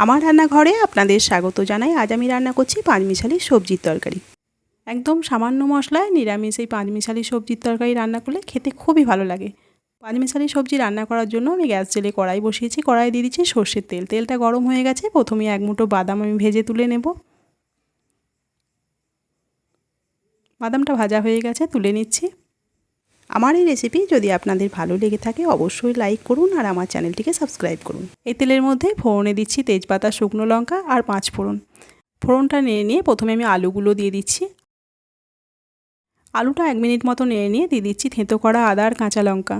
আমার রান্নাঘরে আপনাদের স্বাগত জানাই। আজ আমি রান্না করছি পাঁচমিশালি সবজির তরকারি। একদম সামান্য মশলায় নিরামিষ এই পাঁচমিশালি সবজির তরকারি রান্না করলে খেতে খুবই ভালো লাগে। পাঁচমিশালি সবজি রান্না করার জন্য আমি গ্যাস জেলে কড়াই বসিয়েছি। কড়াই দিয়ে দিচ্ছি সর্ষের তেল। তেলটা গরম হয়ে গেছে। প্রথমে এক মুঠো বাদাম আমি ভেজে তুলে নেব। বাদামটা ভাজা হয়ে গেছে, তুলে নিচ্ছি। আমার এই রেসিপি যদি আপনাদের ভালো লেগে থাকে অবশ্যই লাইক করুন আর আমার চ্যানেলটিকে সাবস্ক্রাইব করুন। এই তেলের মধ্যে ফোড়নে দিচ্ছি তেজপাতা, শুকনো লঙ্কা আর 5 ফোড়ন। ফোড়নটা নেড়ে নিয়ে প্রথমে আমি আলুগুলো দিয়ে দিচ্ছি। আলুটা 1 মিনিট মতো নেড়ে নিয়ে দিয়ে দিচ্ছি থেঁতো করা আদা আর কাঁচা লঙ্কা।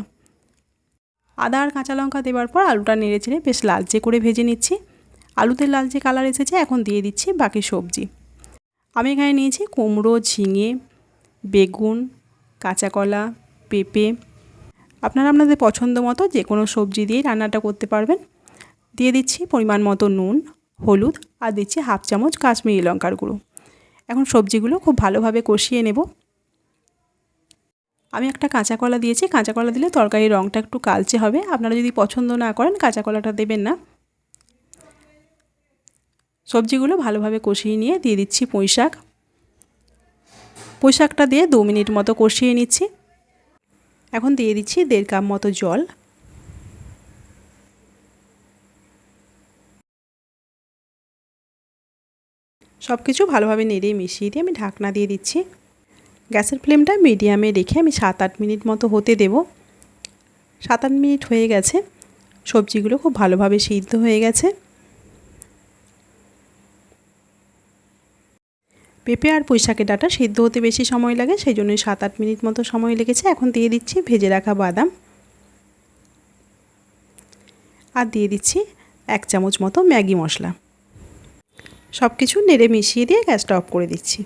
আদা আর কাঁচা লঙ্কা দেওয়ার পর আলুটা নেড়ে চেড়ে বেশ লালচে করে ভেজে নিচ্ছি। আলুতে লালচে কালার এসেছে, এখন দিয়ে দিচ্ছি বাকি সবজি। আমি এখানে নিয়েছি কুমড়ো, ঝিঙে, বেগুন, কাঁচা কলা, পেঁপে। আপনারা আপনাদের পছন্দ মতো যে কোনো সবজি দিয়ে রান্নাটা করতে পারবেন। দিয়ে দিচ্ছি পরিমাণ মতো নুন, হলুদ আর দিচ্ছি হাফ চামচ কাশ্মীরি লঙ্কার গুঁড়ো। এখন সবজিগুলো খুব ভালোভাবে কষিয়ে নেব। আমি একটা কাঁচা কলা দিয়েছি। কাঁচা কলা দিলে তরকারির রঙটা একটু কালচে হবে। আপনারা যদি পছন্দ না করেন কাঁচা কলাটা দেবেন না। সবজিগুলো ভালোভাবে কষিয়ে নিয়ে দিয়ে দিচ্ছি পুঁই শাক। পুঁই শাকটা দিয়ে 2 মিনিট মতো কষিয়ে নিচ্ছি। এখন দিয়ে দিচ্ছি 1.5 কাপ মতো জল। সব কিছু ভালোভাবে নেড়ে মিশিয়ে দিয়ে আমি ঢাকনা দিয়ে দিচ্ছি। গ্যাসের ফ্লেমটা মিডিয়ামে রেখে আমি 7-8 মিনিট মতো হতে দেব। 7-8 মিনিট হয়ে গেছে। সবজিগুলো খুব ভালোভাবে সিদ্ধ হয়ে গেছে। পেঁপে আর পুঁই শাকের ডাঁটা সিদ্ধ হতে বেশি সময় লাগে, সেই জন্যই 7-8 মিনিট মতো সময় লেগেছে। এখন দিয়ে দিচ্ছি ভেজে রাখা বাদাম আর দিয়ে দিচ্ছি 1 চামচ মতো ম্যাগি মশলা। সব কিছু নেড়ে মিশিয়ে দিয়ে গ্যাসটা অফ করে দিচ্ছি।